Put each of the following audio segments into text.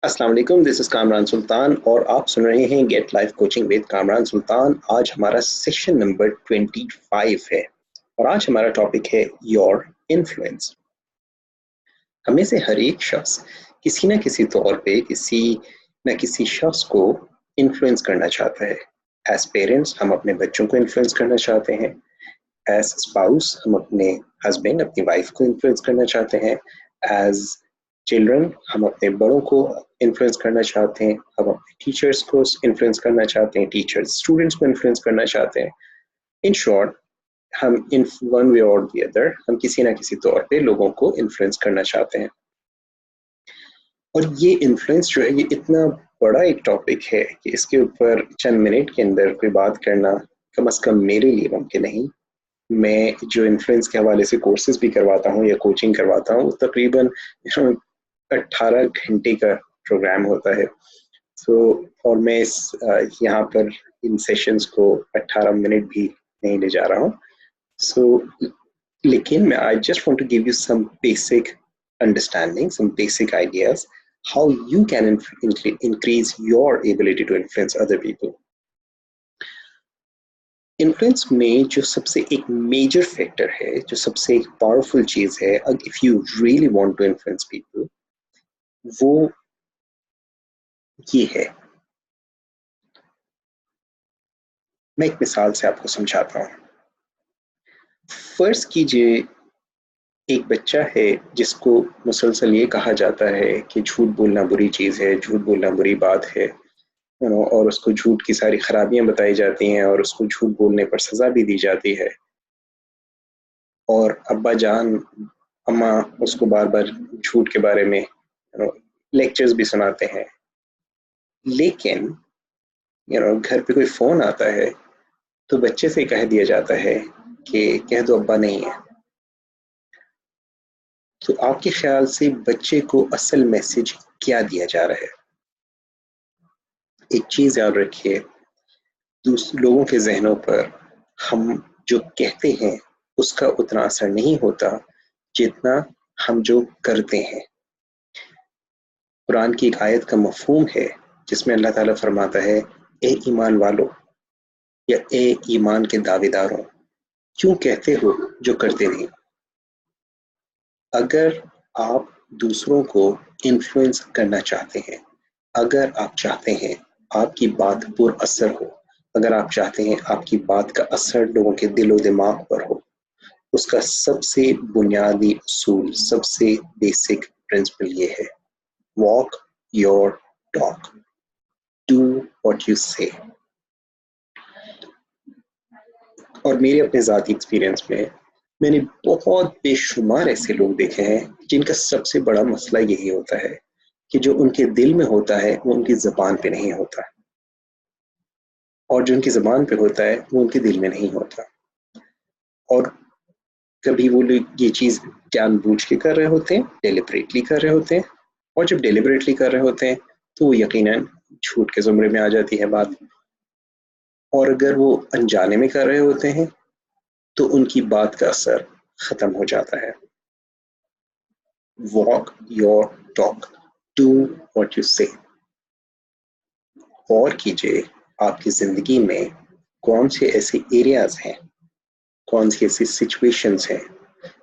अस्सलाम वालेकुम, this is Kamran सुल्तान और आप सुन रहे हैं get life coaching with Kamran Sultan. आज हमारा सेशन नंबर 25 है और आज हमारा टॉपिक है योर इन्फ्लुएंस। हमें से हर एक शख्स किसी न किसी तौर पे किसी न किसी शख्स को इन्फ्लुएंस करना चाहता है। एज पेरेंट्स हम अपने बच्चों को इन्फ्लुएंस करना चाहते हैं, एज स्पाउस हम अपने हस्बैंड अपनी वाइफ को इन्फ्लुएंस करना चाहते हैं, एज चिल्ड्रन हम अपने बड़ों को इन्फ्लुएंस करना चाहते हैं, हम अपने टीचर्स को इन्फ्लुएंस करना चाहते हैं, टीचर्स स्टूडेंट्स को इन्फ्लुएंस करना चाहते हैं। इन शॉर्ट हम इन वन वे और द अदर हम किसी ना किसी तौर पे लोगों को इन्फ्लुएंस करना चाहते हैं। और ये इन्फ्लुएंस जो है ये इतना बड़ा एक टॉपिक है कि इसके ऊपर चंद मिनट के अंदर कोई बात करना कम से कम मेरे लिए मुमकिन नहीं। मैं जो इन्फ्लुएंस के हवाले से कोर्सेज भी करवाता हूँ या कोचिंग करवाता हूँ, तकरीबन 18 घंटे का प्रोग्राम होता है। और मैं इस यहाँ पर इन सेशंस को 18 मिनट भी नहीं ले जा रहा हूँ। लेकिन मैं I just want to give you some basic understanding, some basic ideas how you can increase your ability to influence other people. Influence में जो सबसे एक मेजर फैक्टर है, जो सबसे एक पावरफुल चीज है, if you really want to influence people, वो ये है। मैं एक मिसाल से आपको समझाता हूँ। फर्ज कीजिए एक बच्चा है जिसको मुसलसल ये कहा जाता है कि झूठ बोलना बुरी चीज है, झूठ बोलना बुरी बात है, और उसको झूठ की सारी खराबियां बताई जाती हैं और उसको झूठ बोलने पर सजा भी दी जाती है। और अब्बा जान अम्मा उसको बार बार झूठ के बारे में लेक्चर्स भी सुनाते हैं। लेकिन घर पे कोई फोन आता है तो बच्चे से कह दिया जाता है कि कह दो अब्बा नहीं है। तो आपके ख्याल से बच्चे को असल मैसेज क्या दिया जा रहा है? एक चीज याद रखिए, लोगों के जहनों पर हम जो कहते हैं उसका उतना असर नहीं होता जितना हम जो करते हैं। कुरान की एक आयत का मफहूम है जिसमें अल्लाह ताला फरमाता है, ए ईमान वालों या ए ईमान के दावेदारों, क्यों कहते हो जो करते नहीं। अगर आप दूसरों को इन्फ्लुएंस करना चाहते हैं, अगर आप चाहते हैं आपकी बात पुर असर हो, अगर आप चाहते हैं आपकी बात का असर लोगों के दिलो दिमाग पर हो, उसका सबसे बुनियादी उसूल, सबसे बेसिक प्रिंसिपल ये है, walk your talk, do what you से। और मेरे अपने ज़ाती एक्सपीरियंस में मैंने बहुत बेशुमार ऐसे लोग देखे हैं जिनका सबसे बड़ा मसला यही होता है कि जो उनके दिल में होता है वो उनकी ज़बान पे नहीं होता, और जो उनकी ज़बान पे होता है वो उनके दिल में नहीं होता। और कभी वो लोग ये चीज़ जानबूझ के कर रहे होते हैं, डेलिबरेटली कर रहे होते हैं, और जब डेलिबरेटली कर रहे होते हैं तो वो यकीनन झूठ के ज़ुमरे में आ जाती है बात। और अगर वो अनजाने में कर रहे होते हैं तो उनकी बात का असर खत्म हो जाता है। Walk your talk, do what you से। और कीजिए आपकी जिंदगी में कौन से ऐसे एरियाज हैं, कौन सी ऐसी सिचुएशंस हैं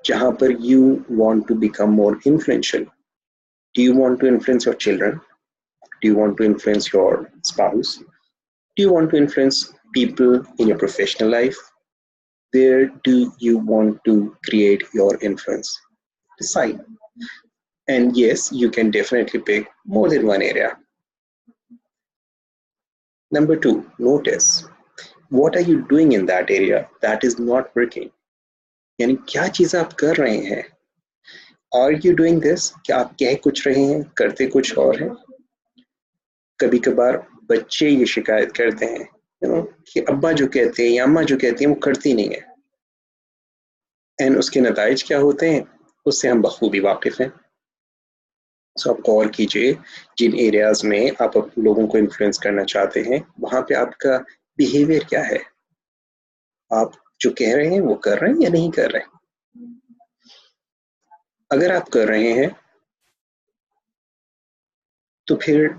जहां पर you want to become more influential. Do you want to influence your children? Do you want to influence your spouse? Do you want to influence people in your professional life? Where do you want to create your influence? Decide. And yes, you can definitely pick more than one area. Number 2, notice what are you doing in that area that is not working. यानी क्या चीज आप कर रहे हैं? Are you doing this? क्या आप कह कुछ रहे हैं, करते कुछ और हैं? कभी कभार बच्चे ये शिकायत करते हैं कि अब्बा जो कहते हैं या अम्मा जो कहती हैं वो करती नहीं है। एंड उसके नताइज क्या होते हैं उससे हम बखूबी वाकिफ हैं। सो आप गौर कीजिए, जिन एरियाज में आप लोगों को इन्फ्लुएंस करना चाहते हैं वहां पे आपका बिहेवियर क्या है, आप जो कह रहे हैं वो कर रहे हैं या नहीं कर रहे। अगर आप कर रहे हैं तो फिर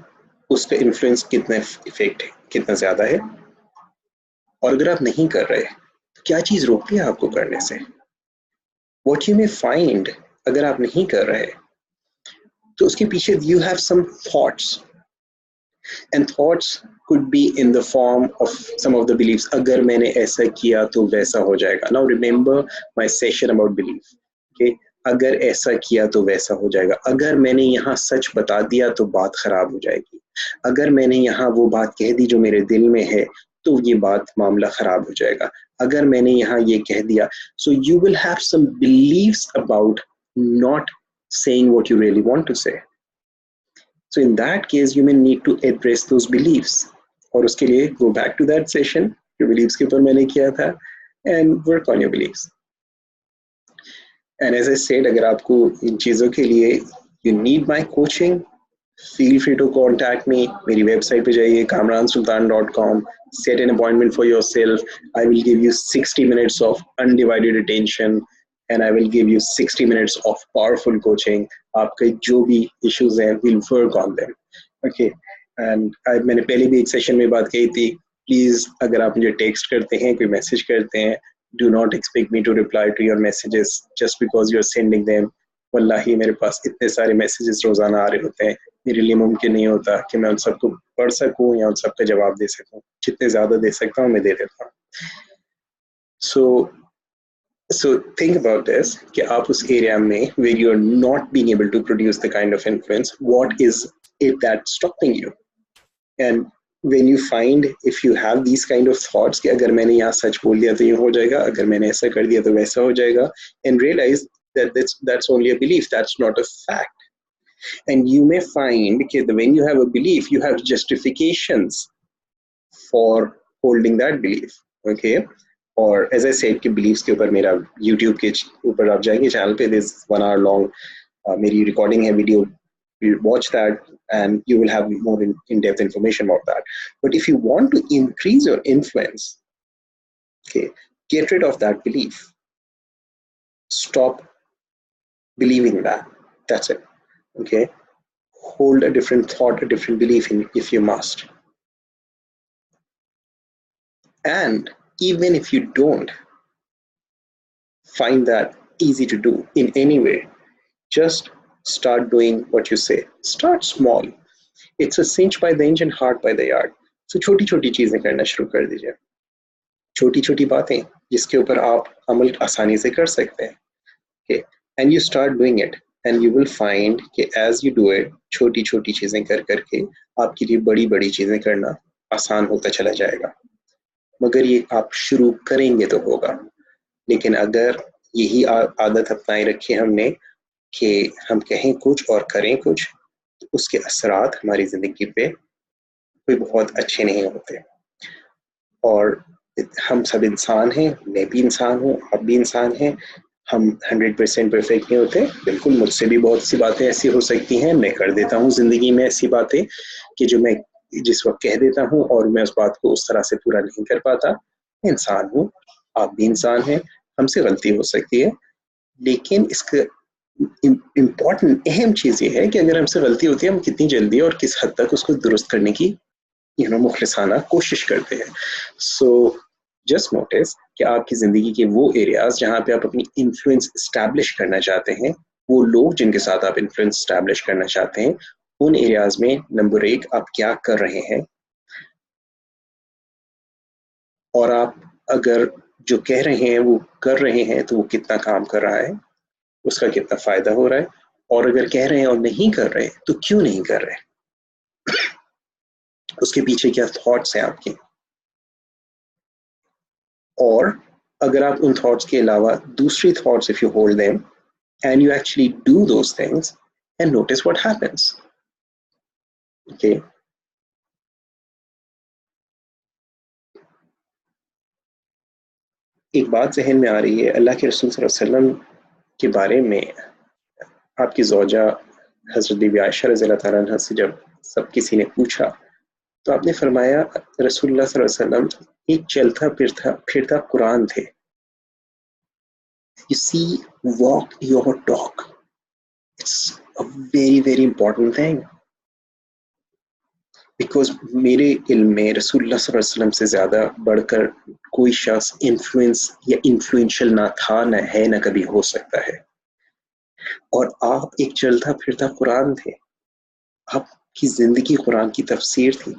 उसका इन्फ्लुएंस कितना इफेक्ट कितना ज़्यादा है। और अगर आप नहीं कर रहे तो क्या चीज़ रोकती है आपको करने से? What you may find अगर आप नहीं कर रहे तो उसके पीछे you have some thoughts, and thoughts could be in the form of some of the beliefs. अगर मैंने ऐसा किया तो वैसा हो जाएगा. Now remember my session about belief. Okay? अगर ऐसा किया तो वैसा हो जाएगा. अगर मैंने यहाँ सच बता दिया तो बात खराब हो जाएगी. अगर मैंने यहाँ वो बात कह दी जो मेरे दिल में है तो ये बात मामला खराब हो जाएगा. अगर मैंने यहाँ ये कह दिया, so you will have some beliefs about not saying what you really want to say. So in that case, you may need to address those beliefs. और उसके लिए go back to that session जो beliefs के ऊपर मैंने किया था and work on your beliefs. And as I said, अगर आपको इन चीज़ों के लिए you need my coaching, feel free to contact me. मेरी वेबसाइट पे जाइए kamransultan.com. Set an appointment for yourself. I will give you 60 minutes of undivided attention and I will give you 60 minutes of powerful coaching. आपके जो भी issues हैं, we'll work on them. Okay. And मैंने पहले भी एक सेशन में बात कही थी, प्लीज अगर आप मुझे टेक्स्ट करते हैं, कोई मैसेज करते हैं, do not expect me to reply to your messages just because you're sending them. वल्लाही मेरे पास इतने सारे मैसेजेस रोजाना आ रहे होते हैं, मेरे लिए मुमकिन नहीं होता कि मैं उन सबको पढ़ सकूं या उन सबका जवाब दे सकूं. जितने ज्यादा दे सकता हूं मैं दे देता हूं. So think about this कि आप उस एरिया में where you are not being able to produce the kind of influence, what is it that's stopping you? And when you find if you have these kind of thoughts कि अगर मैंने यहाँ सच बोल दिया तो ये हो जाएगा, अगर मैंने ऐसा कर दिया तो वैसा हो जाएगा, and realize that that's only a belief, that's not a fact. And you may find that when you have a belief, you have justifications for holding that belief. Okay? और as I said कि beliefs के ऊपर मेरा YouTube के ऊपर आप जाएंगे channel पे, there's 1 hour long मेरी recording है video. You watch that and you will have more in-depth information about that. But if you want to increase your influence, okay, get rid of that belief. Stop believing that. That's it. Okay. Hold a different thought, a different belief in if you must. And even if you don't find that easy to do in any way, just start doing what you say. Start small. It's a cinch by the inch and heart by the yard. So छोटी छोटी चीजें करना शुरू कर दीजिए. छोटी छोटी बातें जिसके ऊपर आप अमल आसानी से कर सकते हैं. Okay, and you start doing it, and you will find कि as you do it, छोटी छोटी चीजें कर करके आपके लिए बड़ी बड़ी चीजें करना आसान होता चला जाएगा. मगर ये आप शुरू करेंगे तो होगा. लेकिन अगर यही आदत अपनाए रखी हमने कि हम कहें कुछ और करें कुछ, तो उसके असरात हमारी जिंदगी पे कोई बहुत अच्छे नहीं होते. और हम सब इंसान हैं, मैं भी इंसान हूँ, आप भी इंसान हैं. हम 100% परफेक्ट नहीं होते. बिल्कुल मुझसे भी बहुत सी बातें ऐसी हो सकती हैं, मैं कर देता हूँ जिंदगी में ऐसी बातें कि जो मैं जिस वक्त कह देता हूँ और मैं उस बात को उस तरह से पूरा नहीं कर पाता. इंसान हूँ, आप भी इंसान हैं, हमसे गलती हो सकती है. लेकिन इसका इम्पोर्टेंट अहम चीज़ ये है कि अगर हमसे गलती होती है, हम कितनी जल्दी और किस हद तक उसको दुरुस्त करने की मुखलिसाना कोशिश करते हैं. सो जस्ट नोटिस कि आपकी ज़िंदगी के वो एरियाज जहाँ पे आप अपनी इन्फ्लुएंस इस्टेब्लिश करना चाहते हैं, वो लोग जिनके साथ आप इन्फ्लुएंस इस्टेब्लिश करना चाहते हैं, उन एरियाज में नंबर 1 आप क्या कर रहे हैं, और आप अगर जो कह रहे हैं वो कर रहे हैं तो वो कितना काम कर रहा है, उसका कितना फ़ायदा हो रहा है, और अगर कह रहे हैं और नहीं कर रहे तो क्यों नहीं कर रहे, उसके पीछे क्या थॉट्स हैं आपके. और अगर आप उन थॉट्स के अलावा दूसरी thoughts, if you hold them and you actually do those things and notice what happens. Okay. एक बात जहन में आ रही है, अल्लाह के रसूल सल्लल्लाहु अलैहि वसल्लम के बारे में आपकी ज़ौजा हज़रत बीबी आयशा रज़ियल्लाहु ताला अन्हा से जब सब किसी ने पूछा तो आपने फरमाया रसूलुल्लाह सल्लल्लाहु अलैहि वसल्लम एक चलता फिरता कुरान थे. You see, walk your talk. It's a very, very important thing. Because میرے علم میں رسول اللہ صلی اللہ علیہ وسلم سے زیادہ بڑھ کر کوئی شخص انفلوئنس یا انفلوئنشل نہ تھا، نہ ہے، نہ کبھی ہو سکتا ہے. اور آپ ایک چلتا پھرتا قرآن تھے. آپ کی زندگی قرآن کی تفسیر تھی.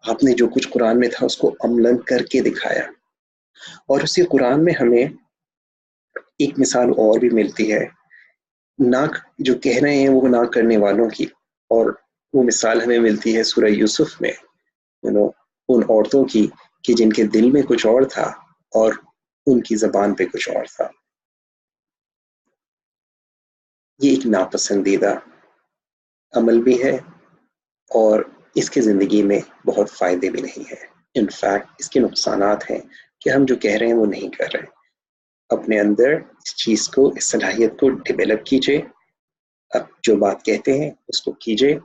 آپ نے جو کچھ قرآن میں تھا اس کو عملاً کر کے دکھایا. اور اسی قرآن میں ہمیں ایک مثال اور بھی ملتی ہے نہ جو کہہ رہے ہیں وہ نہ کرنے والوں کی، اور وہ مثال ہمیں ملتی ہے سورہ یوسف میں ان عورتوں کی کہ جن کے دل میں کچھ اور تھا اور ان کی زبان پہ کچھ اور تھا. یہ ایک ناپسندیدہ عمل بھی ہے اور اس کے زندگی میں بہت فائدے بھی نہیں ہیں. انفیکٹ اس کے نقصانات ہیں کہ ہم جو کہہ رہے ہیں وہ نہیں کر رہے. اپنے اندر اس چیز کو، اس صلاحیت کو ڈیولپ کیجئے. اب جو بات کہتے ہیں اس کو کیجئے.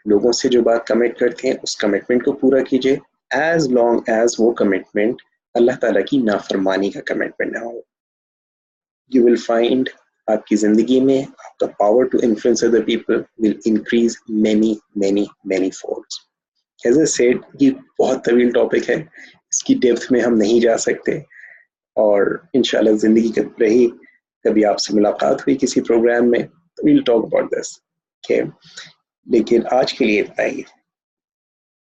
لوگوں سے جو بات کمٹ کرتے ہیں اس کمٹمنٹ کو پورا کیجئے، ایز لانگ ایز وہ کمٹمنٹ اللہ تعالیٰ کی نافرمانی کا کمٹمنٹ نہ ہو. یو ول فائنڈ آپ کی زندگی میں آپ کا power to influence other people will increase many many many folds. As I said یہ بہت طویل ٹاپک ہے، اس کی ڈیپتھ میں ہم نہیں جا سکتے، اور انشاءاللہ زندگی کب رہی کبھی آپ سے ملاقات ہوئی کسی پروگرام میں تو ویل ٹاک اباؤٹ دس. لیکن آج کے لیے اتنا ہی.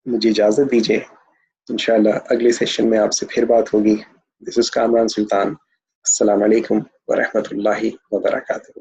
مجھے اجازت دیجیے، انشاءاللہ اگلے سیشن میں آپ سے پھر بات ہوگی. دس از کامران سلطان. السلام علیکم ورحمۃ اللہ وبرکاتہ.